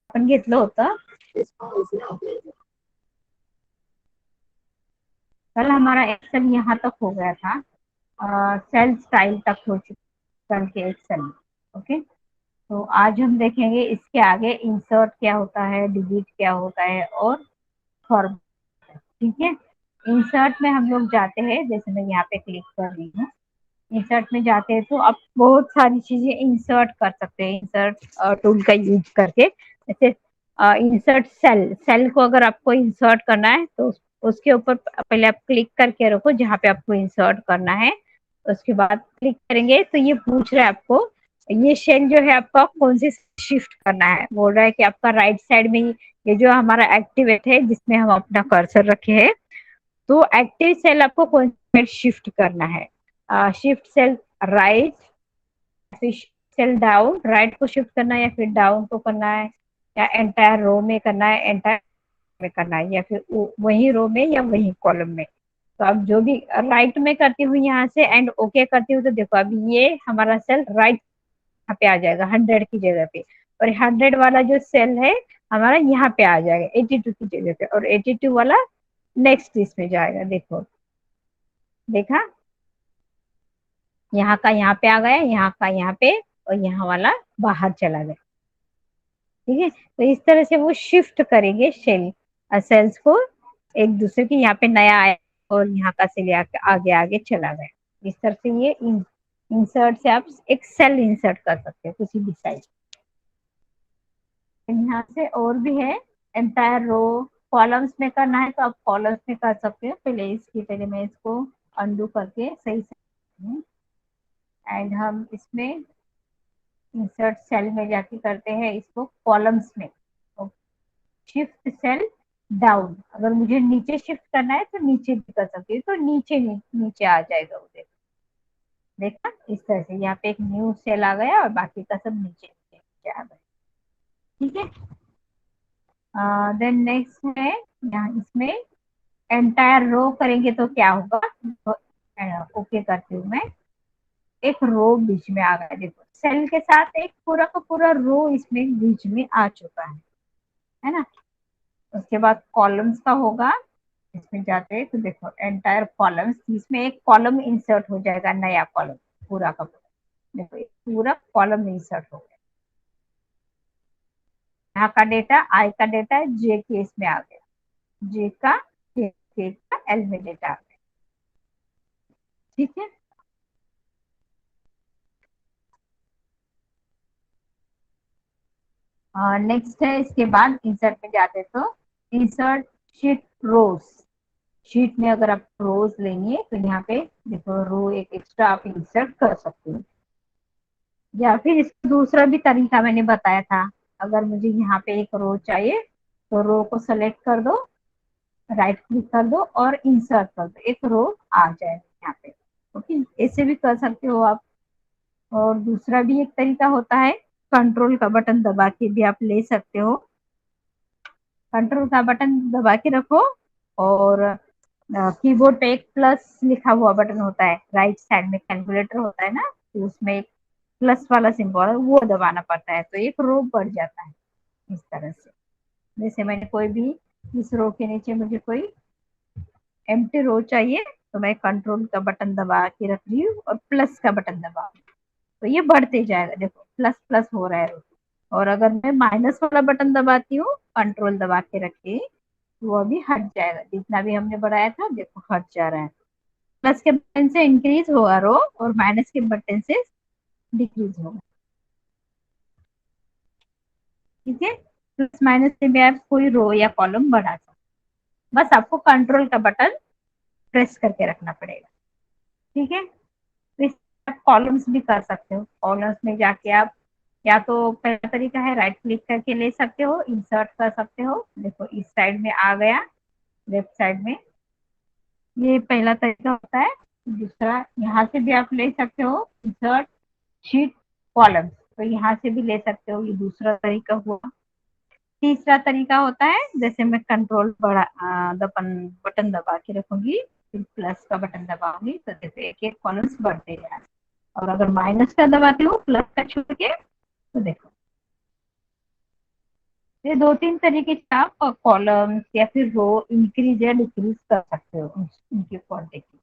आपण घेतलं होतं। कल हमारा एक्सेल यहाँ तक हो गया था, सेल स्टाइल तक हो चुका कल के एक्सेल में। ओके, तो आज हम देखेंगे इसके आगे इंसर्ट क्या होता है, डिलीट क्या होता है और फॉर्मेट। ठीक है, इंसर्ट में हम लोग जाते हैं, जैसे मैं यहाँ पे क्लिक कर रही हूँ। इंसर्ट में जाते हैं तो आप बहुत सारी चीजें इंसर्ट कर सकते हैं इंसर्ट टूल का यूज करके। जैसे इंसर्ट सेल, सेल को अगर आपको इंसर्ट करना है तो उसके ऊपर पहले आप क्लिक करके रखो जहाँ पे आपको इंसर्ट करना है। उसके बाद क्लिक करेंगे तो ये पूछ रहा है आपको, ये सेल जो है आपका कौन सी शिफ्ट करना है। बोल रहा है कि आपका राइट साइड में ये जो हमारा एक्टिवेट है जिसमें हम अपना कर्सर रखे हैं, तो एक्टिव सेल आपको कौन सी शिफ्ट करना है। शिफ्ट सेल राइट, फिर सेल डाउन, राइट को शिफ्ट करना है या फिर डाउन को करना है, या एंटायर रो में करना है, एंटायर में करना है, या फिर वही रो में या वही कॉलम में। तो अब जो भी राइट में करती हूँ यहाँ से एंड ओके करती हूँ, तो देखो अभी ये हमारा सेल राइट यहाँ पे आ जाएगा 100 की जगह पे, और 100 वाला जो सेल है हमारा यहाँ पे आ जाएगा 82 की जगह पे, और 82 वाला नेक्स्ट इसमें जाएगा। देखो, देखा, यहाँ का यहाँ पे आ गया, यहाँ का यहाँ पे, और यहाँ वाला बाहर चला गया। ठीक है, तो इस तरह से वो शिफ्ट करेंगे सेल, सेल्स को एक दूसरे के। यहाँ पे नया आया और यहाँ का सेल आगे आगे चला गया। इस तरह से ये इंसर्ट से आप एक सेल इंसर्ट कर सकते हैं किसी भी साइज। यहाँ से और भी है, एंटायर रो, कॉलम्स में करना है तो आप कॉलम्स में कर सकते हो। पहले मैं इसको अंडू करके सही से, एंड हम इसमें इंसर्ट सेल में जाके करते हैं इसको कॉलम्स में। शिफ्ट सेल डाउन, अगर मुझे नीचे शिफ्ट करना है तो नीचे भी कर सकती हूँ, तो नीचे आ जाएगा वो। देखा, इस तरह से यहाँ पे एक न्यू सेल आ गया और बाकी का सब नीचे नीचे आ गया। ठीक है, देन नेक्स्ट है, यहाँ इसमें एंटायर रो करेंगे तो क्या होगा। तो ओके करती हूँ मैं, एक रो बीच में आ गया। देखो, सेल के साथ एक पूरा का पूरा रो इसमें बीच में आ चुका है ना। उसके बाद कॉलम्स का होगा, इसमें जाते हैं तो देखो एंटायर कॉलम्स, इसमें एक कॉलम इंसर्ट हो जाएगा, नया कॉलम पूरा का पूरा। देखो एक पूरा कॉलम इंसर्ट हो गया, यहाँ का डेटा, आई का डेटा जे के इसमें आ गया, जे का के का एल में डेटा आ गया। ठीक है, नेक्स्ट है, इसके बाद इंसर्ट में जाते तो इंसर्ट शीट रोज। शीट में अगर आप रोज लेंगे तो यहाँ पे देखो रो एक एक्स्ट्रा आप इंसर्ट कर सकते हो, या फिर इसका दूसरा भी तरीका मैंने बताया था। अगर मुझे यहाँ पे एक रो चाहिए तो रो को सेलेक्ट कर दो, राइट क्लिक कर दो और इंसर्ट कर दो, एक रो आ जाएगा यहाँ पे। ओके, ऐसे भी कर सकते हो आप। और दूसरा भी एक तरीका होता है, कंट्रोल का बटन दबा के भी आप ले सकते हो। कंट्रोल का बटन दबा के रखो और कीबोर्ड पे एक प्लस लिखा हुआ बटन होता है, राइट साइड में कैलकुलेटर होता है ना, तो उसमें एक प्लस वाला सिंबल है, वो दबाना पड़ता है, तो एक रो बढ़ जाता है इस तरह से। जैसे मैंने कोई भी इस रो के नीचे मुझे कोई एम्प्टी रो चाहिए तो मैं कंट्रोल का बटन दबा के रख रही हूँ और प्लस का बटन दबा, तो ये बढ़ते जाएगा। देखो प्लस प्लस हो रहा है। और अगर मैं माइनस वाला बटन दबाती हूँ, कंट्रोल दबा के रखे, वो अभी हट जाएगा, जितना भी हमने बढ़ाया था देखो हट जा रहा है। प्लस के बटन से इंक्रीज होगा रो और माइनस के बटन से डिक्रीज होगा। ठीक है, प्लस माइनस से भी आप कोई रो या कॉलम बढ़ा सकते, बस आपको कंट्रोल का बटन प्रेस करके रखना पड़ेगा। ठीक है, तो इस आप कॉलम्स भी कर सकते हो। कॉलम्स में जाके आप या तो पहला तरीका है राइट क्लिक करके ले सकते हो, इंसर्ट कर सकते हो। देखो इस साइड में आ गया, लेफ्ट साइड में, ये पहला तरीका होता है। दूसरा यहाँ से भी आप ले सकते हो, इंसर्ट शीट कॉलम, तो यहाँ से भी ले सकते हो, ये दूसरा तरीका हुआ। तीसरा तरीका होता है, जैसे मैं कंट्रोल दबन बटन दबा के रखूंगी, फिर प्लस का बटन दबाऊंगी तो देखो एक एक कॉलम्स बढ़ते जाए। और अगर माइनस का दबाती हूँ, प्लस का छोड़ के, तो देखो ये दो तीन तरीके से आप कॉलम्स या फिर रो इंक्रीज या डिक्रीज कर सकते हो उनकी क्वांटिटी।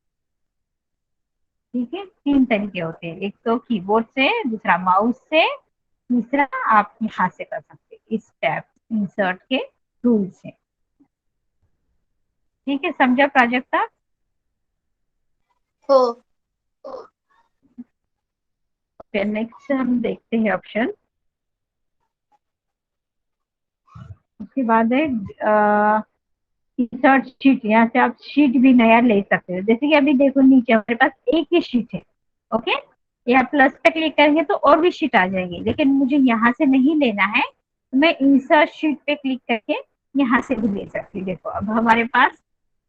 ठीक है, तीन तरीके होते हैं, एक तो कीबोर्ड से, दूसरा माउस से, तीसरा आप हाथ से कर सकते हैं इस टैब इंसर्ट के टूल से। ठीक है, समझा प्राजक्ता? हो। फिर नेक्स्ट हम देखते हैं ऑप्शन। उसके बाद है इंसर्ट शीट। यहाँ से आप शीट भी नया ले सकते हो। जैसे कि अभी देखो नीचे हमारे पास एक ही शीट है। ओके, यहाँ प्लस पे क्लिक करेंगे तो और भी शीट आ जाएगी, लेकिन मुझे यहाँ से नहीं लेना है तो मैं इंसर्ट शीट पे क्लिक करके यहाँ से भी ले सकती हूँ। देखो अब हमारे पास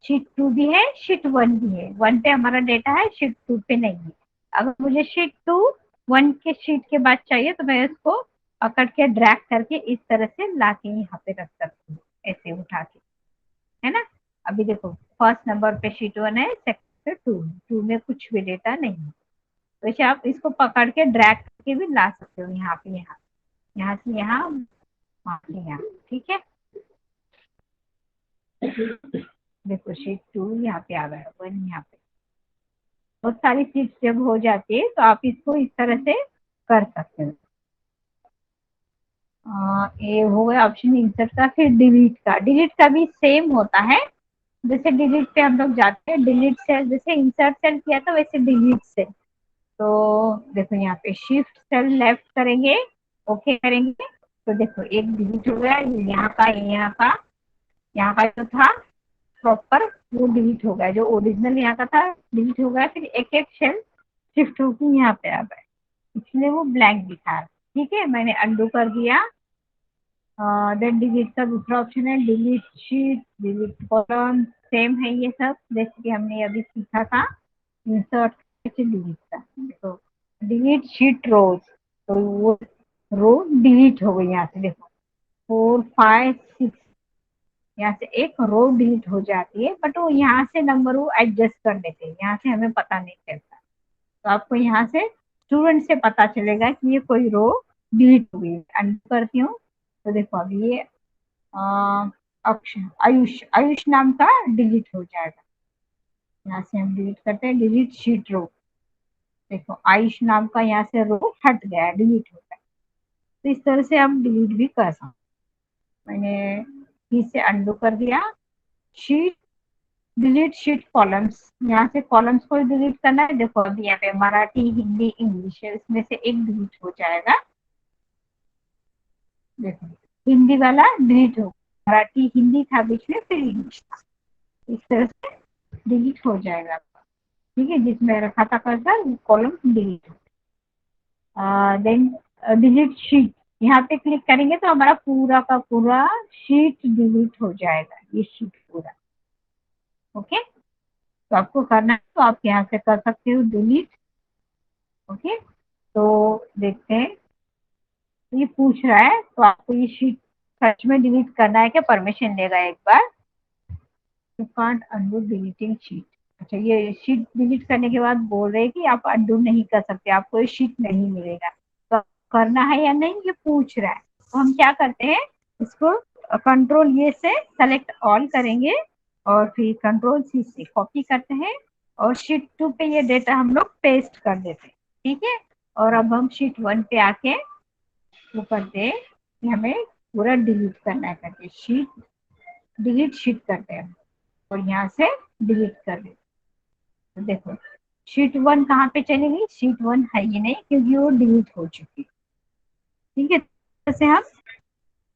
शीट 2 भी है, शीट 1 भी है। 1 पे हमारा डेटा है, शीट 2 पे नहीं है। अगर मुझे शीट 2 1 के शीट के बाद चाहिए तो मैं इसको पकड़ के ड्रैग करके इस तरह से लाके यहाँ पे रख सकती हूँ, ऐसे उठा के, है ना। अभी देखो फर्स्ट नंबर पे शीट 1 है, सेकंड पे 2, 2 में कुछ भी डेटा नहीं है। वैसे आप इसको पकड़ के ड्रैग करके भी ला सकते हो, यहाँ पे यहाँ, यहाँ से यहाँ, वहाँ से यहाँ। ठीक है, देखो शीट 2 यहाँ पे आ गया, 1 यहाँ पे। बहुत सारी शीट जब हो जाती है तो आप इसको इस तरह से कर सकते हो। ये हो गया ऑप्शन इंसर्ट का। फिर डिलीट का, डिलीट का भी सेम होता है। जैसे डिलीट पे हम लोग जाते हैं, डिलीट सेल, जैसे इंसर्ट सेल किया था वैसे डिलीट सेल। तो देखो यहाँ पे शिफ्ट सेल लेफ्ट करेंगे, ओके करेंगे, तो देखो एक डिलीट हो गया, यहाँ का, यहाँ का, यहाँ का जो था प्रॉपर वो डिलीट हो गया, जो ओरिजिनल यहाँ का था डिलीट हो गया। फिर एक एक सेल शिफ्ट होकर यहाँ पे आ गए, इसलिए वो ब्लैंक दिखा रहा। ठीक है, मैंने अंडू कर दिया। देन डिलीट का दूसरा ऑप्शन है delete sheet, delete column. Same है ये सब, जैसे कि हमने अभी सीखा था इंसर्ट से डिलीट का। तो डिलीट शीट रोज, तो वो रो डिलीट हो गई यहाँ से। देखो 4 5 6, यहाँ से एक रो डिलीट हो जाती है, बट वो यहाँ से नंबर वो एडजस्ट कर देते हैं, यहाँ से हमें पता नहीं चलता। तो आपको यहाँ से स्टूडेंट से पता चलेगा कि ये कोई रो डिलीट हो गई है। अंडू करती हूँ, तो देखो अभी ये आयुष, आयुष नाम का डिलीट हो जाएगा। यहाँ से हम डिलीट करते हैं, डिलीट शीट रो। देखो आयुष नाम का यहाँ से रो हट गया, डिलीट हो गया। तो इस तरह से हम डिलीट भी कर सकते। मैंने फिर से अंडू कर दिया। शीट, डिलीट शीट कॉलम्स, यहाँ से कॉलम्स को डिलीट करना है। देखो अभी यहाँ पे मराठी, हिंदी, इंग्लिश है, इसमें से एक डिलीट हो जाएगा। देखो हिंदी वाला डिलीट हो, मराठी हिंदी था बीच में, फिर इंग्लिश था, इस तरह से डिलीट हो जाएगा। ठीक है, जिसमें रखा था कर्सर वो कॉलम डिलीट हो। देन डिलीट शीट, यहाँ पे क्लिक करेंगे तो हमारा पूरा का पूरा शीट डिलीट हो जाएगा, ये शीट पूरा। ओके, तो आपको करना है तो आप यहाँ से कर सकते हो डिलीट। ओके, तो देखते हैं, ये पूछ रहा है तो आपको ये शीट सच में डिलीट करना है क्या, परमिशन देगा एक बार। You can't undo deleting sheet. अच्छा, ये शीट डिलीट करने के बाद बोल रहे हैं कि आप अनडू नहीं कर सकते, आपको ये शीट नहीं मिलेगा। तो करना है या नहीं ये पूछ रहा है। तो हम क्या करते हैं, इसको कंट्रोल ये से सेलेक्ट ऑल करेंगे और फिर कंट्रोल सी से कॉपी करते हैं और शीट 2 पे ये डेटा हम लोग पेस्ट कर देते हैं। ठीक है, और अब हम शीट 1 पे आके वो करते हैं कि हमें पूरा डिलीट करना है करके, शीट डिलीट शीट करते हैं और यहाँ से डिलीट कर देते। तो देखो शीट 1 कहाँ पे चलेगी, शीट 1 है ही नहीं क्योंकि वो डिलीट हो चुकी है। ठीक है, जैसे हम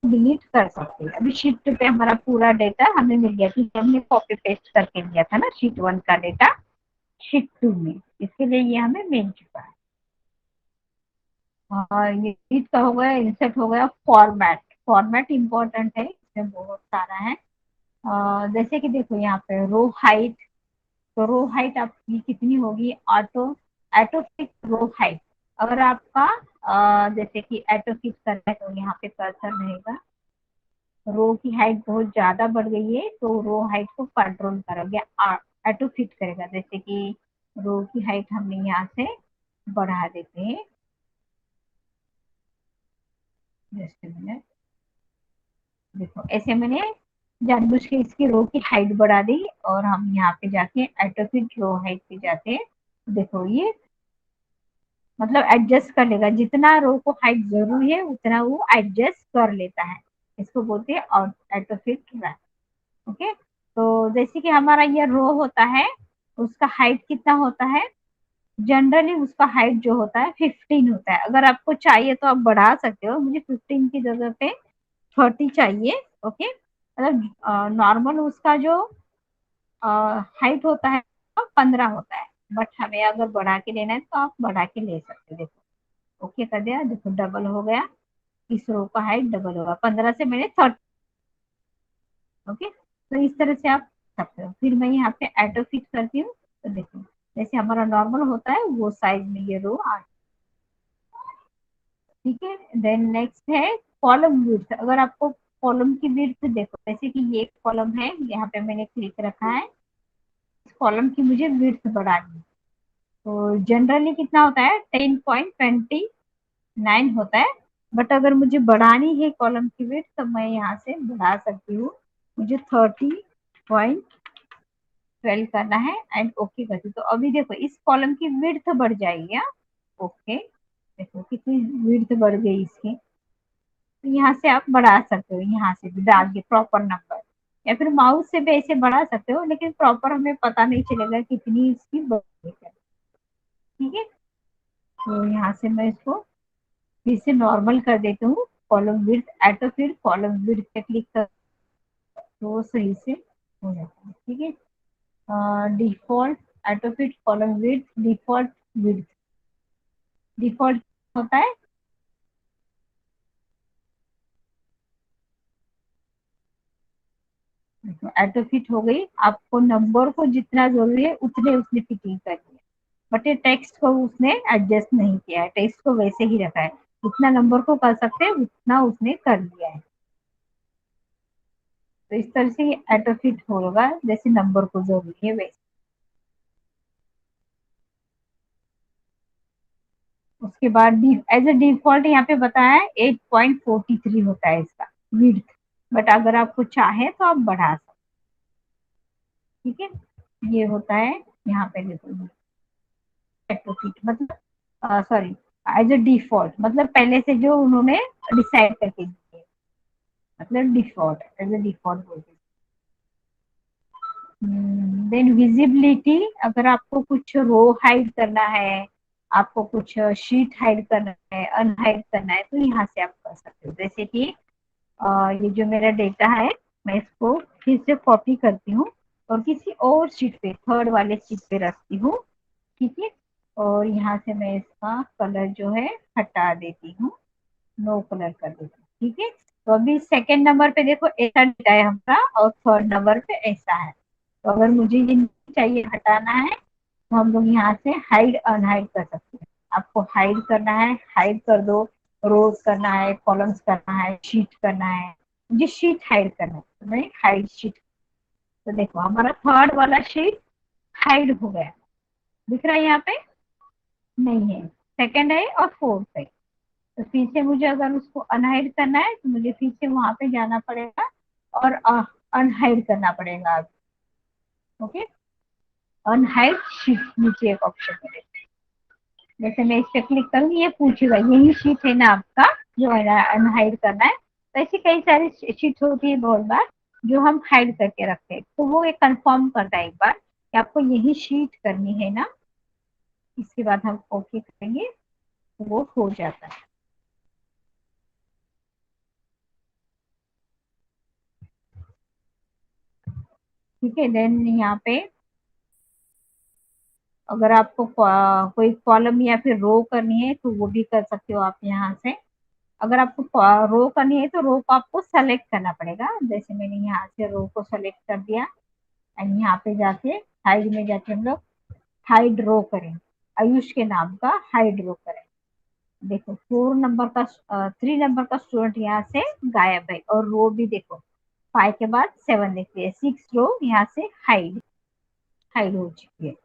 डिलीट कर सकते हैं। अभी शीट 2 पे हमारा पूरा डेटा हमें मिल गया, क्योंकि हमने कॉपी पेस्ट करके दिया था ना शीट 1 का डेटा शीट 2 में, इसके लिए ये हमें मिल चुका है। और ये शीट का हो गया, इंसर्ट हो गया। फॉर्मेट, फॉर्मेट इंपॉर्टेंट है, इसमें बहुत सारा है। जैसे कि देखो यहाँ पे रो हाइट, तो रो हाइट आपकी कितनी होगी, auto auto fit row height. अगर आपका जैसे कि ऑटो फिट करना है तो यहाँ पे कर्सर रहेगा। रो की हाइट बहुत ज्यादा बढ़ गई है तो रो हाइट को कंट्रोल करोगे, ऑटो फिट करेगा। जैसे कि रो की हाइट हमने यहाँ से बढ़ा देते हैं, जस्ट मिनट। देखो ऐसे मैंने जानबूझ के इसकी रो की हाइट बढ़ा दी, और हम यहाँ पे जाके एटोफिट रो हाइट पे जाते हैं। देखो ये मतलब एडजस्ट कर लेगा, जितना रो को हाइट जरूरी है उतना वो एडजस्ट कर लेता है। इसको बोलते हैं ऑटोफिट रैक। ओके, तो जैसे कि हमारा ये रो होता है, उसका हाइट कितना होता है? जनरली उसका हाइट जो होता है 15 होता है। अगर आपको चाहिए तो आप बढ़ा सकते हो, मुझे 15 की जगह पे 30 चाहिए। ओके, मतलब नॉर्मल उसका जो हाइट होता है 15 होता है, बट हमें अगर बढ़ा के लेना है तो आप बढ़ा के ले सकते हो। देखो ओके कर दिया, देखो डबल हो गया, इस रो का हाइट डबल होगा, 15 से मैंने 30। ओके, तो इस तरह से आप सकते हो। फिर मैं यहाँ पे ऑटो फिट करती हूँ, तो देखो जैसे हमारा नॉर्मल होता है वो साइज में ये रो आ। ठीक है, देन नेक्स्ट है कॉलम विड्थ। अगर आपको कॉलम की विड्थ देखो, जैसे कि ये कॉलम है, यहाँ पे मैंने क्लिक रखा है, इस कॉलम की मुझे विड्थ बढ़ानी है। तो जनरली कितना होता है? 10.29 होता है, बट अगर मुझे बढ़ानी है कॉलम की विड्थ तो मैं यहाँ से बढ़ा सकती हूँ। मुझे 30.12 करना है एंड ओके करती हूँ। तो अभी देखो इस कॉलम की विड्थ बढ़ जाएगी। ओके, देखो कितनी विड्थ बढ़ गई इसकी। तो यहाँ से आप बढ़ा सकते हो, यहाँ से भी डाल के प्रॉपर नंबर, या फिर माउस से भी ऐसे बढ़ा सकते हो, लेकिन प्रॉपर हमें पता नहीं चलेगा कितनी इसकी बढ़ है। ठीक है, तो यहाँ से मैं इसको फिर से नॉर्मल कर देती हूँ। कॉलम विड्थ एटो, फिर कॉलम विड्थ पे क्लिक कर, तो वो सही से हो जाता है। ठीक है, default auto fit column width, default width, default होता है। एटो फिट हो गई, आपको नंबर को जितना जरूरी है उतने उसने फिटिंग करनी है, बट ये टेक्स्ट को उसने एडजस्ट नहीं किया है, टेक्स्ट को वैसे ही रखा है। जितना नंबर को कर सकते हैं उतना उसने कर लिया है। तो इस तरह से एटो फिट होगा, जैसे नंबर को जरूरी है वैसे। उसके बाद एज ए डिफॉल्ट यहाँ पे बताया है 8.43 होता है इसका विड्थ, बट अगर आपको चाहे तो आप बढ़ा सकते। ठीक है, ये होता है यहाँ पे देखो एट्रोफिट मतलब, सॉरी, एज ए डिफॉल्ट मतलब पहले से जो उन्होंने डिसाइड करके दिए, मतलब डिफॉल्ट, एज ए डिफॉल्ट बोलते हैं। देन विजिबिलिटी, अगर आपको कुछ रो हाइड करना है, आपको कुछ शीट हाइड करना है, अनहाइड करना है, तो यहाँ से आप कर सकते हो। जैसे कि ये जो मेरा डेटा है, मैं इसको फिर से कॉपी करती हूँ और किसी और शीट पे, थर्ड वाले शीट पे रखती हूँ। ठीक है, और यहाँ से मैं इसका कलर जो है हटा देती हूँ, नो कलर कर देती हूँ। ठीक है, तो अभी सेकंड नंबर पे देखो ऐसा डेटा है हमारा, और थर्ड नंबर पे ऐसा है। तो अगर मुझे ये नहीं चाहिए, हटाना है, तो हम लोग यहाँ से हाइड अनहाइड कर सकते हैं। आपको हाइड करना है हाइड कर दो, रोज करना है, कॉलम्स करना है, शीट करना है। मुझे शीट हाइड करना है तो मैं हाइड शीट। तो देखो हमारा थर्ड वाला शीट हाइड हो गया, दिख रहा है यहाँ पे? नहीं है, सेकंड है और फोर्थ है। तो फिर से मुझे अगर उसको अनहाइड करना है तो मुझे फिर से वहां पे जाना पड़ेगा और अनहाइड करना पड़ेगा। ओके, अनहाइड शीट नीचे एक ऑप्शन है, जैसे मैं इस पे क्लिक करूंगी ये पूछेगा यही शीट है ना आपका जो अनहाइड करना है। तो ऐसी कई सारी शीट होती है बहुत बार जो हम हाइड करके रखते हैं, तो वो एक कंफर्म करता है एक बार कि आपको यही शीट करनी है ना। इसके बाद हम ओके करेंगे तो वो हो जाता है। ठीक है, देन यहाँ पे अगर आपको कोई कॉलम या फिर रो करनी है तो वो भी कर सकते हो आप यहाँ से। अगर आपको रो करनी है तो रो को आपको सेलेक्ट करना पड़ेगा, जैसे मैंने यहाँ से रो को सेलेक्ट कर दिया एंड यहाँ पे जाके हाइड में जाके हम लोग हाइड रो करें, आयुष के नाम का हाइड रो करें। देखो 4 नंबर का 3 नंबर का स्टूडेंट यहाँ से गायब है, और रो भी देखो 5 के बाद 7 देखिए, 6 रो यहाँ से हाइड हाइड हो चुकी है।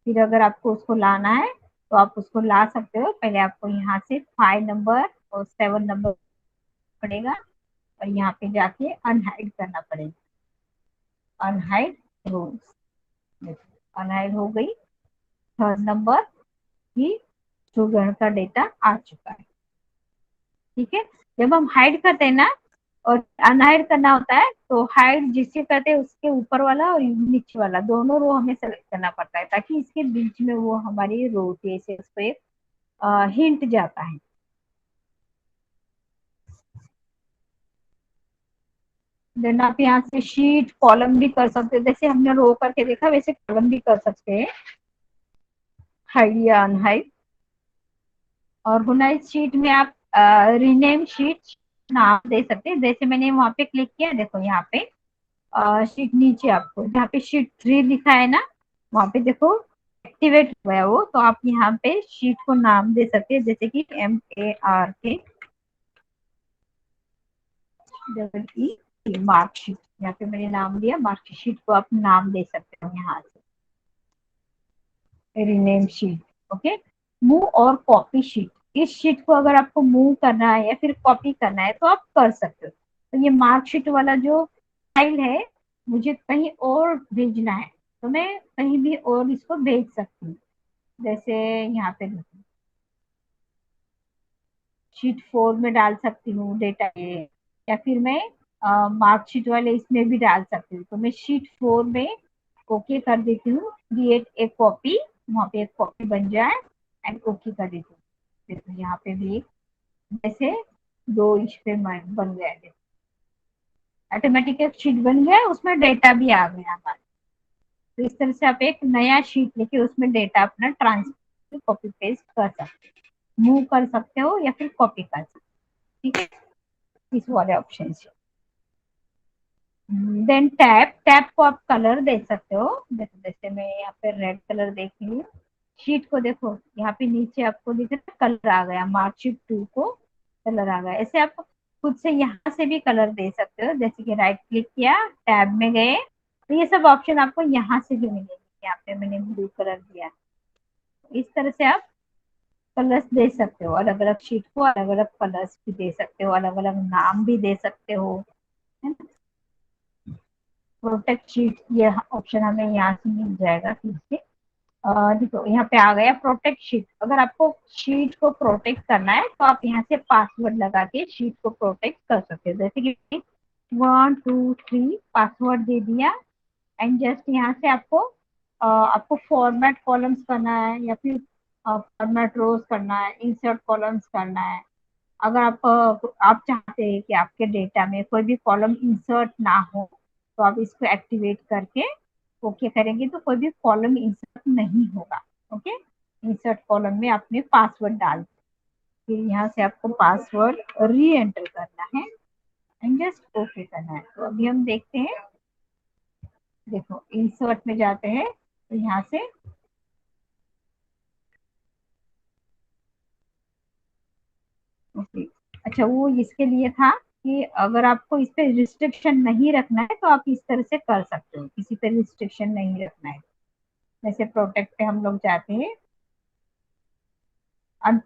फिर अगर आपको उसको लाना है तो आप उसको ला सकते हो। पहले आपको यहाँ से 5 नंबर और 7 नंबर पड़ेगा, और यहाँ पे जाके अनहाइड करना पड़ेगा, अनहाइड रोज, अनहाइड हो गई। थर्ड नंबर कि स्टूडेंट का डेटा आ चुका है। ठीक है, जब हम हाइड करते हैं ना और अनहाइड करना होता है, तो हाइड जिससे करते हैं उसके ऊपर वाला और नीचे वाला दोनों रो हमें सेलेक्ट करना पड़ता है, ताकि इसके बीच में वो हमारी रो जैसे उस पर एक हिंट जाता है। देन आप यहाँ से शीट कॉलम भी कर सकते हैं, जैसे हमने रो करके देखा वैसे कॉलम भी कर सकते हैं, हाइड या अनहाइड। ऑर्गेनाइज शीट में आप रीनेम शीट नाम दे सकते हैं, जैसे मैंने वहां पे क्लिक किया, देखो यहाँ पे शीट नीचे आपको जहाँ पे शीट 3 लिखा है ना, वहां पे देखो एक्टिवेट हुआ है वो, तो आप यहाँ पे शीट को नाम दे सकते हैं, जैसे कि MARK मार्कशीट, यहाँ पे मैंने नाम दिया मार्कशीट को, आप नाम दे सकते हो यहाँ से, रीनेम शीट। ओके, मूव और कॉपी शीट, इस शीट को अगर आपको मूव करना है या फिर कॉपी करना है तो आप कर सकते हो। तो ये मार्कशीट वाला जो फाइल है मुझे कहीं और भेजना है, तो मैं कहीं भी और इसको भेज सकती हूँ, जैसे यहाँ पे शीट 4 में डाल सकती हूँ डेटा ये, या फिर मैं मार्कशीट वाले इसमें भी डाल सकती हूँ। तो मैं शीट 4 में ओके कर देती हूँ, क्रिएट एक कॉपी, वहाँ पे एक कॉपी बन जाए एंड ओके कर देती हूँ। तो यहाँ पे भी जैसे 2 इस पे बन गया, ऑटोमेटिक एक शीट बन गया, उसमें डेटा भी आ गया हमारा। तो इस तरह से आप एक नया शीट लेके उसमें डेटा अपना ट्रांसफर कॉपी पेस्ट कर सकते हो, मूव कर सकते हो या फिर कॉपी कर सकते हो। ठीक है, इस वाले ऑप्शन से। देन टैब, टैब को आप कलर दे सकते हो, जैसे जैसे मैं यहाँ पे रेड कलर देख रही हूँ। शीट को देखो यहाँ पे नीचे आपको दिख रहा है कलर आ गया, मार्कशीट 2 को कलर आ गया। ऐसे आप खुद से यहाँ से भी कलर दे सकते हो, जैसे कि राइट क्लिक किया, टैब में गए, तो ये सब ऑप्शन आपको यहाँ से भी मिलेंगे। यहाँ पे मैंने ब्लू कलर दिया, इस तरह से आप कलर्स दे सकते हो, अलग अलग शीट को अलग अलग कलर्स भी दे सकते हो, अलग अलग नाम भी दे सकते हो, है ना। प्रोटेक्ट शीट ये ऑप्शन हमें यहाँ से मिल जाएगा फिर से। देखो यहाँ पे आ गया प्रोटेक्ट शीट, अगर आपको शीट को प्रोटेक्ट करना है तो आप यहाँ से पासवर्ड लगा के शीट को प्रोटेक्ट कर सकते हो, जैसे कि 1 2 3 पासवर्ड दे दिया एंड जस्ट यहाँ से आपको फॉर्मेट कॉलम्स करना है या फिर फॉर्मेट रोज करना है, इंसर्ट कॉलम्स करना है। अगर आप चाहते हैं कि आपके डेटा में कोई भी कॉलम इंसर्ट ना हो, तो आप इसको एक्टिवेट करके ओके करेंगे तो कोई भी कॉलम इंसर्ट नहीं होगा। ओके, इंसर्ट कॉलम में आपने पासवर्ड डाल, फिर यहाँ से आपको पासवर्ड री एंटर करना है एंड जस्ट ओके करना है। तो अभी हम देखते हैं, देखो इंसर्ट में जाते हैं तो यहाँ से ओके। अच्छा, वो इसके लिए था कि अगर आपको इस पे रिस्ट्रिक्शन नहीं रखना है तो आप इस तरह से कर सकते हो, किसी पे रिस्ट्रिक्शन नहीं रखना है। जैसे प्रोटेक्ट पे हम लोग जाते हैं,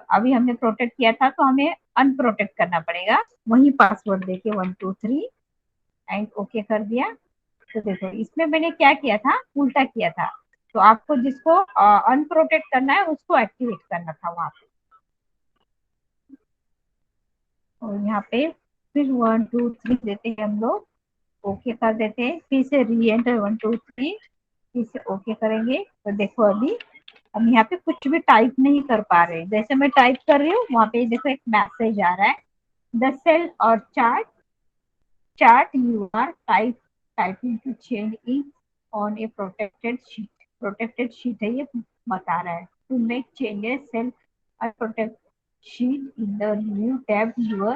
अभी हमने प्रोटेक्ट किया था तो हमें अनप्रोटेक्ट करना पड़ेगा, वही पासवर्ड देके 1 2 3 एंड ओके कर दिया। तो देखो इसमें मैंने क्या किया था, उल्टा किया था, तो आपको जिसको अनप्रोटेक्ट करना है उसको एक्टिवेट करना था वहां पे। और यहाँ पे फिर 1 2 3 देते हैं हम लोग, ओके कर देते हैं, फिर से री एंटर 1 2 3, फिर से ओके करेंगे। तो देखो अभी हम यहाँ पे कुछ भी टाइप नहीं कर पा रहे, जैसे मैं टाइप कर रही हूँ वहां पे देखो एक मैसेज आ रहा है, the cell or chart chart you are typing to change in on a protected sheet, protected sheet है ये बता रहा है, to make changes cell or protect sheet in the new tab you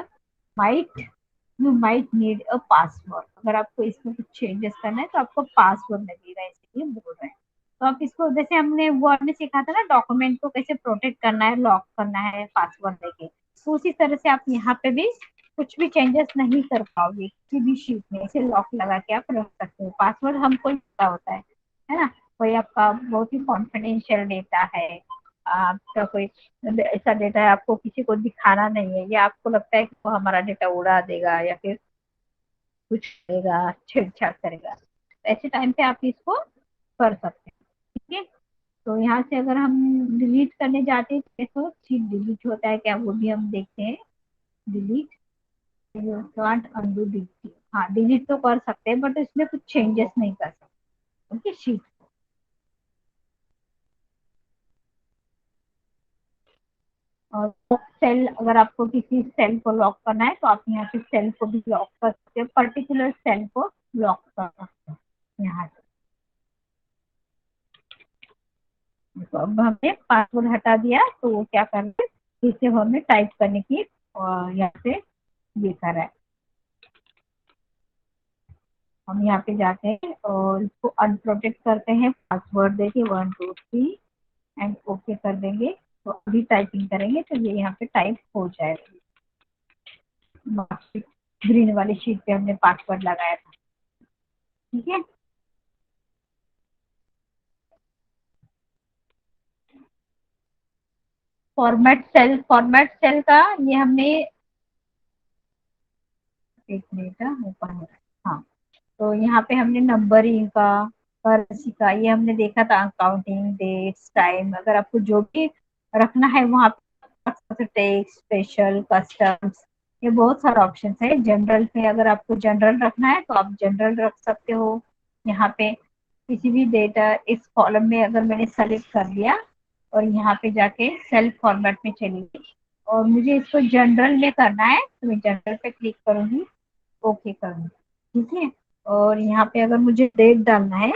might need a password, अगर आपको इसमें कुछ changes करना है तो आपको पासवर्ड लगेगा, इसलिए बोल रहे हैं। तो आप इसको जैसे हमने वर्ड में सीखा था ना, डॉक्यूमेंट को कैसे प्रोटेक्ट करना है, लॉक करना है पासवर्ड देके, तो उसी तरह से आप यहाँ पे भी कुछ भी चेंजेस नहीं कर पाओगे, किसी भी शीट में इसे लॉक लगा के आप रख सकते हो। पासवर्ड हमको ही पता होता है ना, कोई आपका बहुत ही कॉन्फिडेंशियल डेटा है, आपका कोई ऐसा डेटा है आपको किसी को दिखाना नहीं है, या आपको लगता है कि वो हमारा डेटा उड़ा देगा या फिर कुछ करेगा, छेड़छाड़ करेगा, तो ऐसे टाइम पे आप इसको कर सकते हैं। ठीक है, तो यहाँ से अगर हम डिलीट करने जाते हैं तो देखो शीट डिलीट होता है क्या, वो भी हम देखते हैं। Delete, you can't undo delete, हाँ डिलीट तो कर सकते हैं बट इसमें कुछ चेंजेस नहीं कर सकते। Okay, sheet. और सेल, अगर आपको किसी सेल को लॉक करना है तो आप यहाँ से सेल को भी लॉक कर सकते हो, पर्टिकुलर सेल को लॉक कर सकते हो यहाँ से। तो अब हमने पासवर्ड हटा दिया तो वो क्या कर रहे हैं, फिर से हमें टाइप करने की यहाँ से ये कर रहा है। हम यहाँ पे जाते हैं और इसको अनप्रोटेक्ट करते हैं, पासवर्ड देके 123 एंड ओके कर देंगे। तो अभी टाइपिंग करेंगे तो ये यहाँ पे टाइप हो जाएगा। मार्कशीट ग्रीन वाली शीट पे हमने पासवर्ड लगाया था। ठीक है, फॉर्मेट सेल का ये हमने, एक मिनट ओपन हो रहा है। हाँ, तो यहाँ पे हमने नंबरिंग का, करेंसी का, ये हमने देखा था, अकाउंटिंग, डेट्स, टाइम, अगर आपको जो भी रखना है वहाँ पे टेक्स्ट, स्पेशल, कस्टम्स, ये बहुत सारा ऑप्शन है। जनरल पे अगर आपको जनरल रखना है तो आप जनरल रख सकते हो। यहाँ पे किसी भी डेटा इस कॉलम में अगर मैंने सेलेक्ट कर लिया और यहाँ पे जाके सेल फॉर्मेट में चली गई और मुझे इसको जनरल में करना है तो मैं जनरल पे क्लिक करूंगी, ओके करूंगी। ठीक है, और यहाँ पे अगर मुझे डेट डालना है,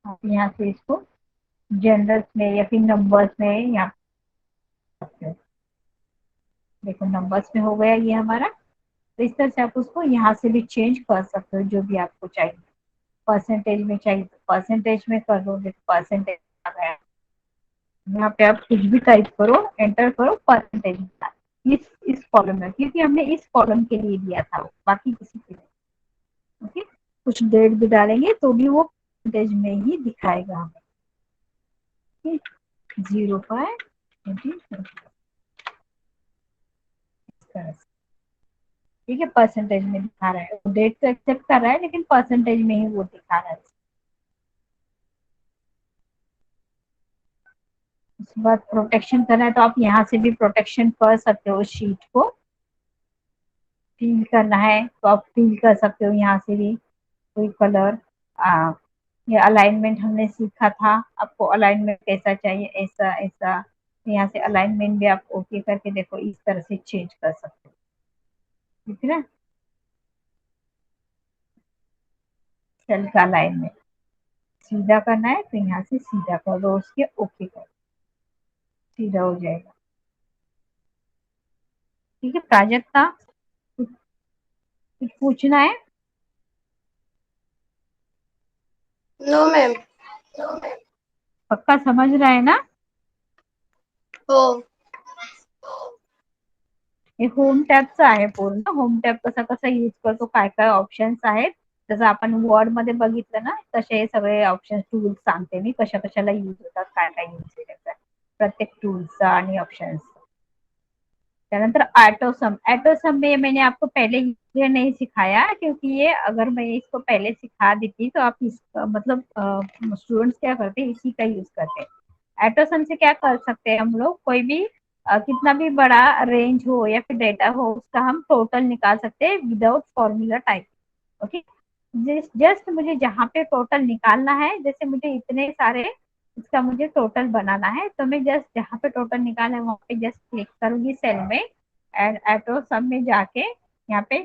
आप यहाँ से इसको जनरल्स में या फिर नंबर्स में यहाँ पे, देखो नंबर्स में हो गया ये हमारा। तो इस तरह से आप उसको यहाँ से भी चेंज कर सकते हो जो भी आपको चाहिए। परसेंटेज में चाहिए तो परसेंटेज में कर दो, देखो परसेंटेज आ गया। यहाँ पे आप कुछ भी टाइप करो, एंटर करो, परसेंटेज इस कॉलम में, क्योंकि हमने इस कॉलम के लिए दिया था, बाकी किसी के लिए। ओके, कुछ डेट भी डालेंगे तो भी वो परसेंटेज में ही दिखाएगा हमें। 05 ठीक है, परसेंटेज में दिखा रहा है, डेट तो एक्सेप्ट कर रहा है लेकिन परसेंटेज में ही वो दिखा रहा है। उसके बाद प्रोटेक्शन करना है तो आप यहाँ से भी प्रोटेक्शन कर सकते हो। शीट को फिल करना है तो आप फिल कर सकते हो यहाँ से भी, कोई कलर। ये अलाइनमेंट हमने सीखा था, आपको अलाइनमेंट कैसा चाहिए, ऐसा ऐसा, तो यहाँ से अलाइनमेंट भी आप ओके करके देखो इस तरह से चेंज कर सकते हो। ठीक है ना, सेल का अलाइनमेंट सीधा करना है तो यहाँ से सीधा कर दो, उसके ओके कर, सीधा हो जाएगा। ठीक है, प्राजक्ता कुछ कुछ पूछना है? No ma'am. पक्का समझ रहा है ना? हो। हे होम टॅबचं आहे पूर्ण। होम टॅब कसा कसा यूज करतो, काय काय ऑप्शन्स आहेत, जसं आपण वर्ड मध्ये बघितलं ना तसे हे सगळे ऑप्शन्स टूल्स सांगते मी, कशा कशाला यूज होतात, काय काय यूज आहे त्याचा, प्रत्येक टूल्सचा आणि ऑप्शन्स। त्यानंतर एटोसम, एटोसम में मैंने आपको पहले ये नहीं सिखाया क्योंकि ये अगर मैं इसको पहले सिखा देती तो आप इस मतलब स्टूडेंट्स क्या करते हैं, इसी का यूज करते हैं। एटोसम से क्या कर सकते हैं हम लोग, कोई भी कितना भी बड़ा रेंज हो या फिर डेटा हो उसका हम टोटल निकाल सकते हैं without formula type. Okay, just मुझे जहाँ पे टोटल निकालना है, जैसे मुझे इतने सारे इसका मुझे टोटल बनाना है तो मैं जस्ट जहाँ पे टोटल निकालना है वहाँ पे जस्ट क्लिक करूंगी सेल में एंड एटो सब में जाके यहाँ पे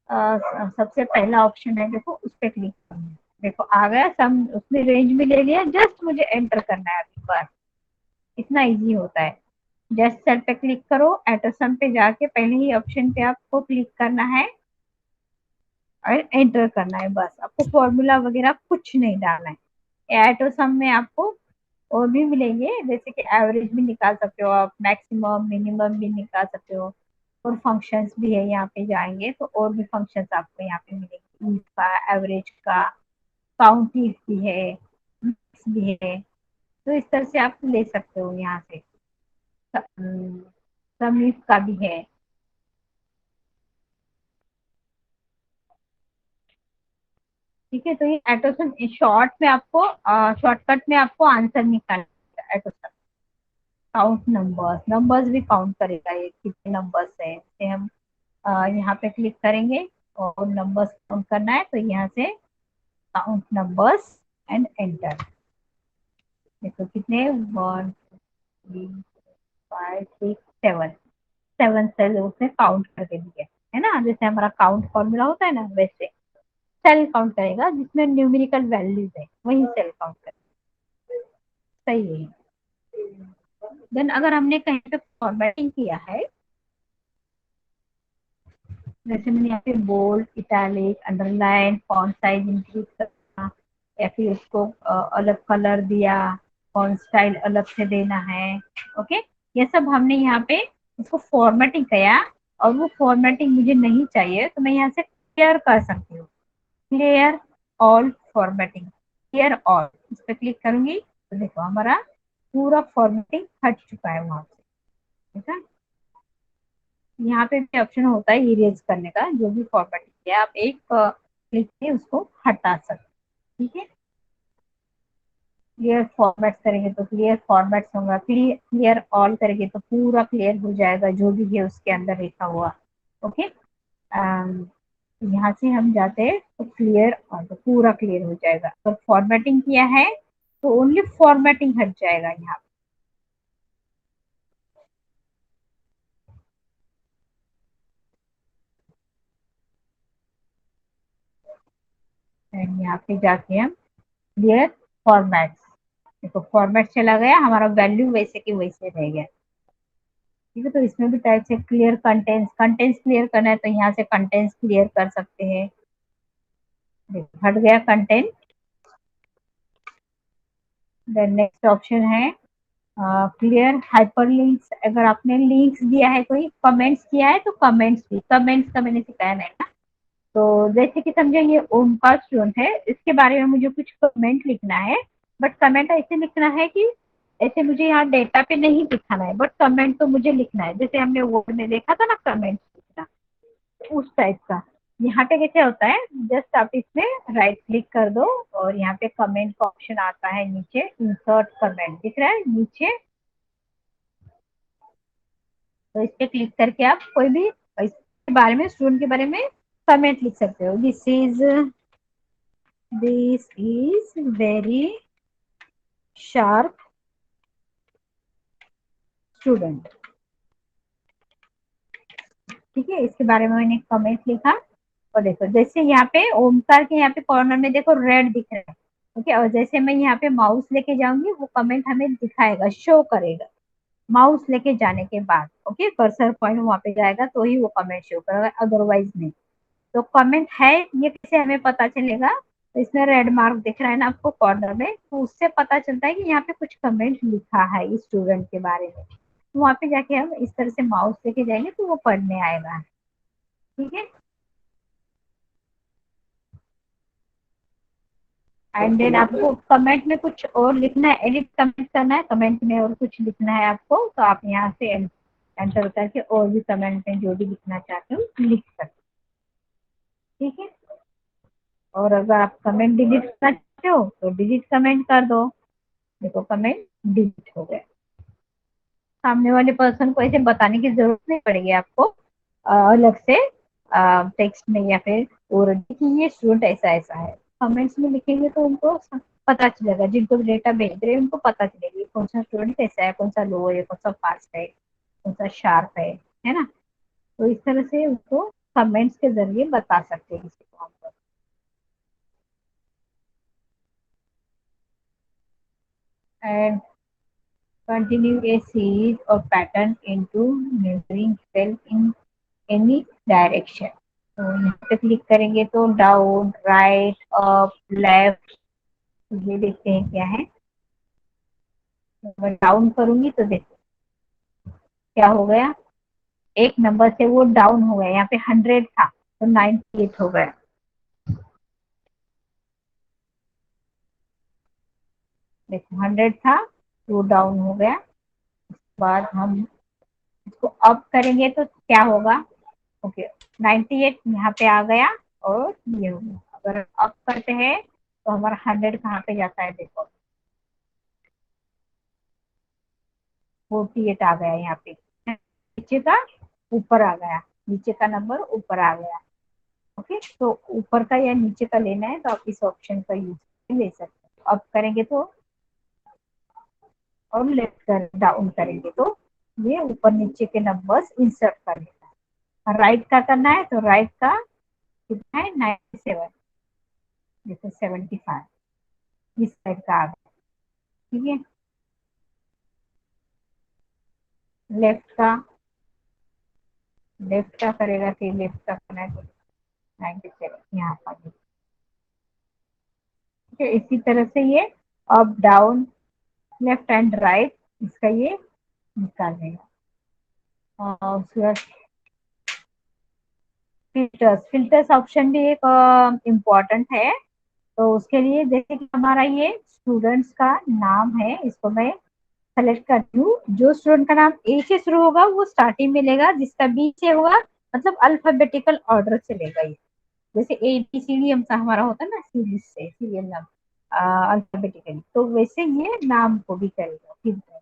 सबसे पहला ऑप्शन है देखो, उस पर क्लिक करूंगी। देखो आ गया सम, उसने रेंज में ले लिया, जस्ट मुझे एंटर करना है अभी बस, इतना इजी होता है। जस्ट सेल पे क्लिक करो, एटो सम पे जाके पहले ही ऑप्शन पे आपको क्लिक करना है और एंटर करना है, बस आपको फॉर्मूला वगैरह कुछ नहीं डालना है। एटो सम में आपको और भी मिलेंगे, जैसे कि एवरेज भी निकाल सकते हो आप, मैक्सिमम मिनिमम भी निकाल सकते हो, और फंक्शंस भी है, यहाँ पे जाएंगे तो और भी फंक्शंस आपको यहाँ पे मिलेंगे, का, एवरेज का, काउंट भी है, भी है, तो इस तरह से आप ले सकते हो यहाँ से। सम इफ का भी है। ठीक है, तो ये एटोसम शॉर्ट में आपको, शॉर्टकट में आपको आंसर निकालना है। एटोसम काउंट नंबर्स, नंबर्स भी काउंट करेगा ये कितने नंबर्स है, जैसे हम यहाँ पे क्लिक करेंगे और नंबर्स काउंट करना है, तो यहाँ से काउंट नंबर्स एंड एंटर। देखो कितने, 1 3 5 6 7, 7 सेल उसने काउंट करके दिए है ना, जैसे हमारा काउंट फॉर्मूला होता है ना, वैसे सेल काउंट करेगा जिसमें न्यूमेरिकल वैल्यूज है, वही सेल काउंट करेगा। सही है। देन अगर हमने कहीं पे फॉर्मेटिंग किया है, जैसे मैंने यहाँ पे bold, italic, underline, font size increase करना, या फिर उसको अलग कलर दिया, फॉन्ट स्टाइल अलग से देना है। ओके, ये सब हमने यहाँ पे इसको फॉर्मेटिंग किया, और वो फॉर्मेटिंग मुझे नहीं चाहिए तो मैं यहाँ से क्लियर कर सकती हूँ। Clear all formatting, clear all, इस पर क्लिक करूंगी तो देखो हमारा पूरा फॉर्मेटिंग हट चुका है वहां से। ठीक है, यहाँ पे भी ऑप्शन होता है इरेज करने का, जो भी फॉर्मेटिंग है आप एक क्लिक से उसको हटा सकते। ठीक है, क्लियर फॉर्मेट करेंगे तो क्लियर फॉर्मेट होगा, क्लियर ऑल करेंगे तो पूरा क्लियर हो जाएगा जो भी है उसके अंदर लिखा हुआ। ओके, यहाँ से हम जाते हैं तो क्लियर ऑल, तो पूरा क्लियर हो जाएगा। अगर फॉर्मेटिंग किया है तो ओनली फॉर्मेटिंग हट जाएगा यहाँ पे। And यहाँ पे जाके हम क्लियर फॉर्मेट, देखो फॉर्मेट चला गया, हमारा वैल्यू वैसे की वैसे रह गया। ठीक है, तो इसमें भी टाइप से क्लियर कंटेंट्स, कंटेंट्स क्लियर करना है तो यहाँ से कंटेंट्स क्लियर कर सकते हैं। देखो हट गया कंटेंट। देन नेक्स्ट ऑप्शन है क्लियर हाइपरलिंक्स। अगर आपने लिंक्स दिया है, कोई कमेंट्स किया है तो कमेंट्स भी, कमेंट्स का मैंने सिखाया नहीं ना। तो जैसे कि समझे ये ओमकार स्टूडेंट है, इसके बारे में मुझे कुछ कमेंट लिखना है, बट कमेंट ऐसे लिखना है कि ऐसे मुझे यहाँ डेटा पे नहीं दिखाना है, बट कमेंट तो मुझे लिखना है, जैसे हमने वर्ड में देखा था ना कमेंट लिखना, उस टाइप का। यहाँ पे कैसे होता है, जस्ट आप इसमें राइट क्लिक कर दो और यहाँ पे कमेंट का ऑप्शन आता है नीचे, इंसर्ट कमेंट दिख रहा है नीचे, तो इस पे क्लिक करके आप कोई भी इसके बारे में, स्टूडेंट के बारे में कमेंट लिख सकते हो। This is very sharp student. ठीक है, इसके बारे में मैंने कमेंट लिखा, और देखो जैसे यहाँ पे ओमकार के यहाँ पे कॉर्नर में देखो रेड दिख रहा है। ओके, और जैसे मैं यहाँ पे माउस लेके जाऊंगी वो कमेंट हमें दिखाएगा, शो करेगा, माउस लेके जाने के बाद। ओके, कर्सर पॉइंट वहां पे जाएगा तो ही वो कमेंट शो करेगा, अदरवाइज नहीं। तो कमेंट है ये कैसे हमें पता चलेगा, तो इसमें रेड मार्क दिख रहा है ना आपको कॉर्नर में, तो उससे पता चलता है कि यहाँ पे कुछ कमेंट लिखा है इस स्टूडेंट के बारे में। तो वहां पे जाके हम इस तरह से माउस लेके जाएंगे तो वो पढ़ने आएगा। ठीक है, एंड देन आपको कमेंट में कुछ और लिखना है, एडिट कमेंट करना है, कमेंट में और कुछ लिखना है आपको, तो आप यहाँ से एंटर करके और भी कमेंट में जो भी लिखना चाहते हो लिख सकते। ठीक है, और अगर आप कमेंट डिलीट करना चाहते हो तो डिलीट कमेंट कर दो। देखो कमेंट डिलीट हो गया, सामने वाले पर्सन को ऐसे बताने की जरूरत नहीं पड़ेगी आपको अलग से टेक्स्ट में, या फिर और कि ये स्टूडेंट ऐसा ऐसा है। कमेंट्स में लिखेंगे तो उनको पता चलेगा, जिनको डेटा भेज रहे हैं उनको पता चलेगी कौन सा स्टूडेंट कैसा है, कौन सा लो है, कौन सा फास्ट है, कौन सा शार्प है ना। तो इस तरह से उनको कमेंट्स के जरिए बता सकते हैं किसी को हम। And continue a series of pattern into measuring cell in any direction। तो यहाँ पे क्लिक करेंगे तो डाउन, राइट, अप, लेफ्ट, ये देखते हैं क्या है। तो मैं डाउन करूंगी तो देखो क्या हो गया, एक नंबर से वो डाउन हो गया, यहाँ पे 100 था तो 98 हो गया। देखो 100 था, वो डाउन हो गया। बाद हम इसको अप करेंगे तो क्या होगा? ओके, 98 यहाँ पे आ गया और ये हो गया। अगर अप करते हैं तो हमारा 100 कहाँ पे जाता है? देखो 48 आ गया यहाँ पे, नीचे का ऊपर आ गया, नीचे का नंबर ऊपर आ गया। ओके, तो ऊपर का या नीचे का लेना है तो आप इस ऑप्शन का यूज ले सकते हैं। अप करेंगे तो, और लेफ्ट कर डाउन करेंगे तो ये ऊपर नीचे के नंबर्स इंसर्ट कर लेता है। राइट का करना है तो राइट का कितना है? 97, जैसे 75 इस साइड का आ गया। ठीक है, लेफ्ट का, लेफ्ट का करेगा कि लेफ्ट का करना है तो 97 यहाँ पर। ठीक है, इसी तरह से ये up down left and right इसका ये निकाल देगा। और उसके बाद फिल्टर्स, फिल्टर्स ऑप्शन भी एक इम्पोर्टेंट है। तो उसके लिए जैसे कि हमारा ये स्टूडेंट्स का नाम है, इसको मैं सेलेक्ट करती हूँ। जो स्टूडेंट का नाम ए से शुरू होगा वो स्टार्टिंग में लेगा, जिसका बी से होगा मतलब अल्फाबेटिकल ऑर्डर से लेगा ये। जैसे ए बी सी डी हमारा होता है ना, सीरीज से सीरियल नाम अल्फाबेटिकली, तो वैसे ये नाम को भी करेगा फिल्टर।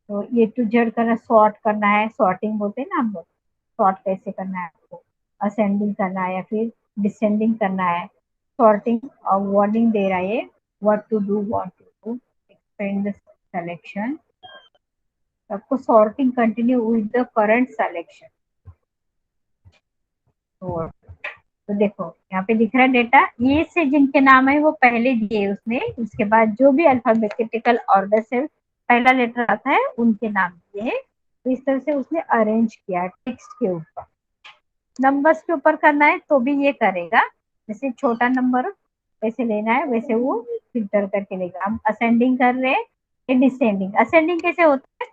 तो ये टू जेड करना, सॉर्ट करना है, सॉर्टिंग बोलते हैं ना हम लोग, सॉर्ट कैसे करना है आपको, असेंडिंग करना है या फिर डिसेंडिंग करना है। सॉर्टिंग और वार्निंग दे रहा है, what to do, what to do, expand the selection. आपको sorting continue with the current selection. तो देखो यहाँ पे दिख रहा है डेटा, ये से जिनके नाम है वो पहले दिए उसने, उसके बाद जो भी अल्फाबेटिकल ऑर्डर से पहला लेटर आता है उनके नाम दिए हैं। तो इस तरह से उसने अरेंज किया टेक्स्ट के ऊपर। नंबर्स के ऊपर करना है तो भी ये करेगा, जैसे छोटा नंबर वैसे लेना है वैसे वो फिल्टर करके लेगा। हम असेंडिंग कर रहे हैं, डिसेंडिंग, असेंडिंग कैसे होता है?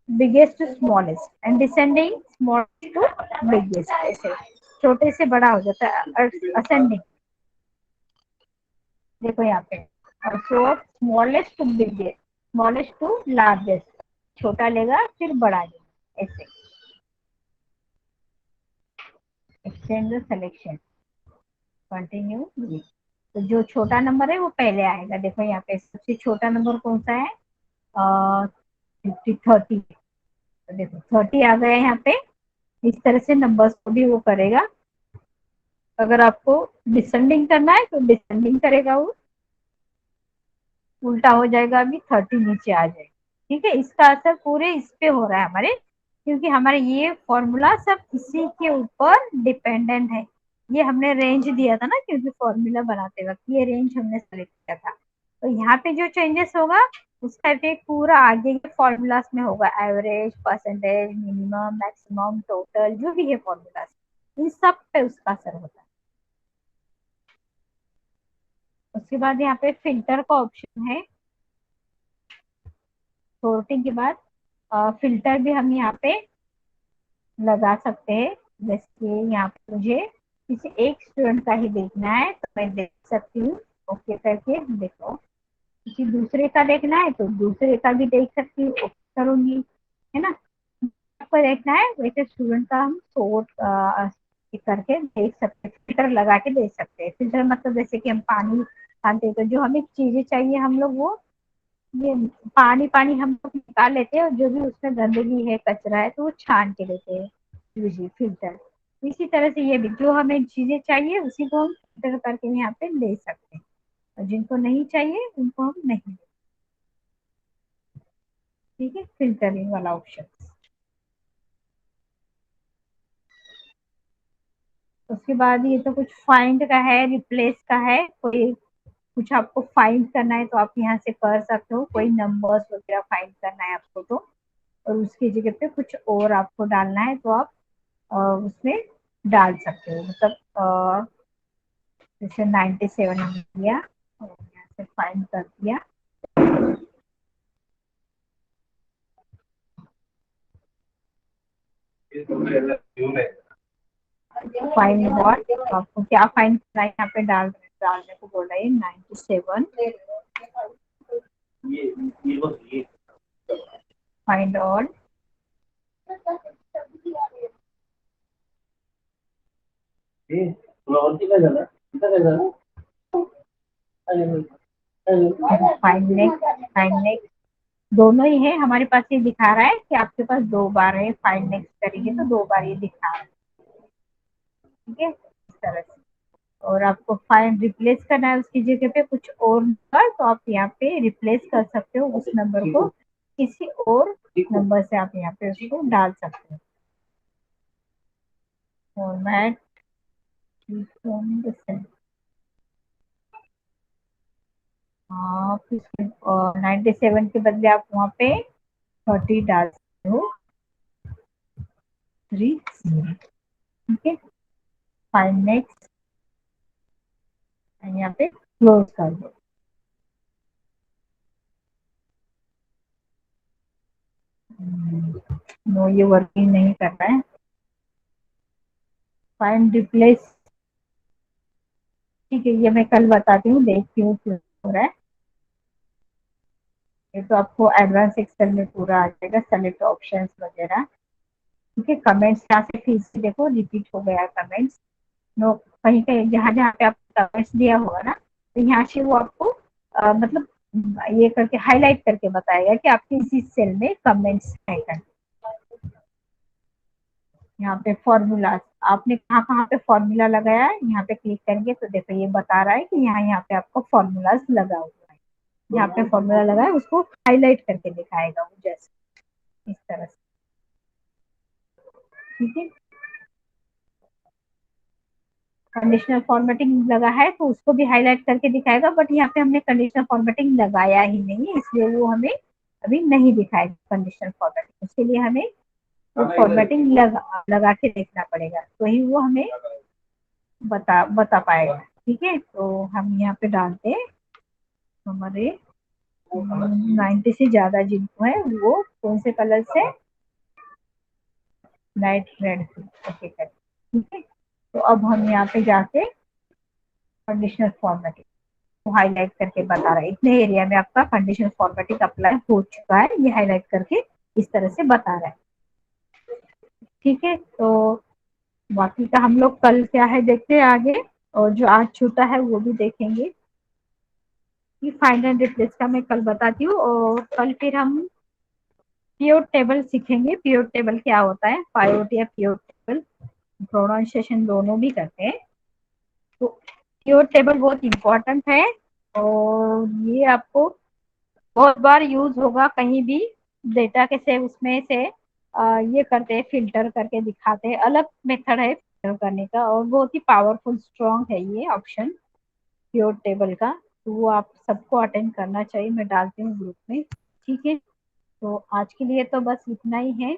Biggest to smallest and descending smallest to biggest, ऐसे छोटे से बड़ा हो जाता है असेंडिंग। देखो यहाँ पे, और so smallest to biggest, smallest to largest, छोटा लेगा फिर बड़ा लेगा, ऐसे एक्सटेंड द सिलेक्शन, कंटिन्यू। तो जो छोटा नंबर है वो पहले आएगा। देखो यहाँ पे सबसे छोटा नंबर कौन सा है? 30। तो देखो 30 आ गया यहाँ पे। इस तरह से नंबर्स को भी वो करेगा। अगर आपको डिसेंडिंग करना है तो डिसेंडिंग करेगा वो, उल्टा हो जाएगा, अभी 30 नीचे आ जाएगा। ठीक है, इसका असर पूरे इस पे हो रहा है हमारे, क्योंकि हमारे ये फॉर्मूला सब इसी के ऊपर डिपेंडेंट है। ये हमने रेंज दिया था ना, क्योंकि फॉर्मूला बनाते वक्त ये रेंज हमने सेलेक्ट किया था। तो यहाँ पे जो चेंजेस होगा उसका इफेक्ट पूरा आगे के फॉर्मूलाज में होगा। Average, percentage, minimum, maximum, total, जो भी है फॉर्मूलाज, इन सब पे उसका असर होता है। उसके बाद यहाँ पे फिल्टर का ऑप्शन है। सोर्टिंग के बाद फिल्टर भी हम यहाँ पे लगा सकते हैं। जैसे यहाँ पे मुझे किसी एक स्टूडेंट का ही देखना है तो मैं देख सकती हूँ, ओके करके। देखो किसी दूसरे का देखना है तो दूसरे का भी देख सकती हूँ, ओके करूंगी, है ना। आपको देखना है वैसे स्टूडेंट का हम सोर्ट करके देख सकते हैं, फिल्टर लगा के देख सकते हैं। फिल्टर मतलब जैसे कि हम पानी छानते हैं तो जो हमें चीजें चाहिए हम लोग वो, ये पानी पानी हम लोग निकाल लेते हैं, और जो भी उसमें गंदगी है, कचरा है, तो वो छान के लेते हैं यूजली फिल्टर। इसी तरह से ये भी जो हमें चीजें चाहिए उसी को हम फिल्टर करके यहाँ पे ले सकते हैं, और जिनको नहीं चाहिए उनको हम नहीं। ठीक है, फिल्टरिंग वाला ऑप्शन। उसके बाद ये तो कुछ फाइंड का है, रिप्लेस का है। कोई कुछ आपको फाइंड करना है तो आप यहाँ से कर सकते हो, कोई नंबर्स वगैरह फाइंड करना है आपको तो, और उसकी जगह पे कुछ और आपको डालना है तो आप उसमें डाल सकते हो। मतलब जैसे 97 हमने दिया और यहाँ से फाइंड कर दिया। फाइंड व्हाट, आपको क्या फाइंड करना है यहाँ पे डाल डालने को बोल रही है 97 फाइंड ऑल फाइंड नेक्स्ट दोनों ही है हमारे पास। ये दिखा रहा है कि आपके पास 2 बार है, फाइंड नेक्स्ट करेंगे तो 2 बार ये दिखा रहा है। ठीक है, इस तरह से। और आपको फाइंड रिप्लेस करना है उसकी जगह पे कुछ और नंबर, तो आप यहाँ पे रिप्लेस कर सकते हो उस नंबर को किसी और नंबर से, आप यहाँ पे उसको डाल सकते हो। फॉर्मेट 97 के बदले आप वहाँ पे 30 डाल सकते हो, 30। ठीक है, फाइंड नेक्स्ट यहाँ पे क्लोज कर दो। नो, ये वर्किंग नहीं कर रहा है। फाइंड रिप्लेस, ठीक है, ये मैं कल बताती हूँ, देखती हूँ क्यों हो रहा है। ये तो आपको एडवांस एक्सेल में पूरा आ जाएगा, सेलेक्ट ऑप्शंस वगैरह। ठीक है, कमेंट्स यहाँ से फिर से देखो रिपीट हो गया कमेंट्स। नो, कहीं कहीं जहाँ जहाँ पे आप कमेंट्स दिया होगा ना, तो यहाँ से वो आपको मतलब ये करके हाईलाइट करके बताएगा कि आपके इसी सेल में कमेंट्स है करके। यहाँ पे फॉर्मूला, आपने कहाँ कहाँ पे फॉर्मूला लगाया है, यहाँ पे क्लिक करेंगे तो देखो ये बता रहा है कि यहाँ पे आपको फॉर्मूलाज लगा हुआ है। यहाँ पे फॉर्मूला लगा है, उसको हाईलाइट करके दिखाएगा वो, जैसे इस तरह से। ठीक है, कंडीशनल फॉर्मेटिंग लगा है तो उसको भी हाईलाइट करके दिखाएगा, बट यहाँ पे हमने कंडीशनल फॉर्मेटिंग लगाया ही नहीं है, इसलिए वो हमें अभी नहीं दिखाएगा कंडीशनल फॉर्मेटिंग। उसके लिए हमें वो फॉर्मेटिंग लगा के देखना पड़ेगा, तो ही वो हमें बता पाएगा। ठीक है, तो हम यहाँ पे डालते हैं हमारे 90 से ज्यादा जिनको है वो कौन से कलर से, लाइट रेड से ओके कर। ठीक है, तो अब हम यहाँ पे जाके कंडीशनल फॉर्मेटिंग को हाईलाइट करके बता रहा है, इतने एरिया में आपका कंडीशनल फॉर्मेटिंग अप्लाई हो चुका है, ये हाईलाइट करके इस तरह से बता रहा है। ठीक है, तो बाकी का हम लोग कल क्या है देखते हैं आगे, और जो आज छूटा है वो भी देखेंगे। ये फाइंड एंड रिप्लेस का मैं कल बताती हूँ, और कल फिर हम पिवट टेबल सीखेंगे। पिवट टेबल क्या होता है, पाइवट या पिवट टेबल, प्रोनाउंसिएशन दोनों भी करते हैं। तो पिवट टेबल बहुत इंपॉर्टेंट है, और ये आपको बहुत बार यूज होगा कहीं भी डेटा के से उसमें से ये करते हैं, फिल्टर करके दिखाते हैं, अलग मेथड है फिल्टर करने का, और बहुत ही पावरफुल स्ट्रॉन्ग है ये ऑप्शन पिवट टेबल का। तो वो आप सबको अटेंड करना चाहिए, मैं डालती हूँ ग्रुप में। ठीक है, तो आज के लिए तो बस इतना ही है।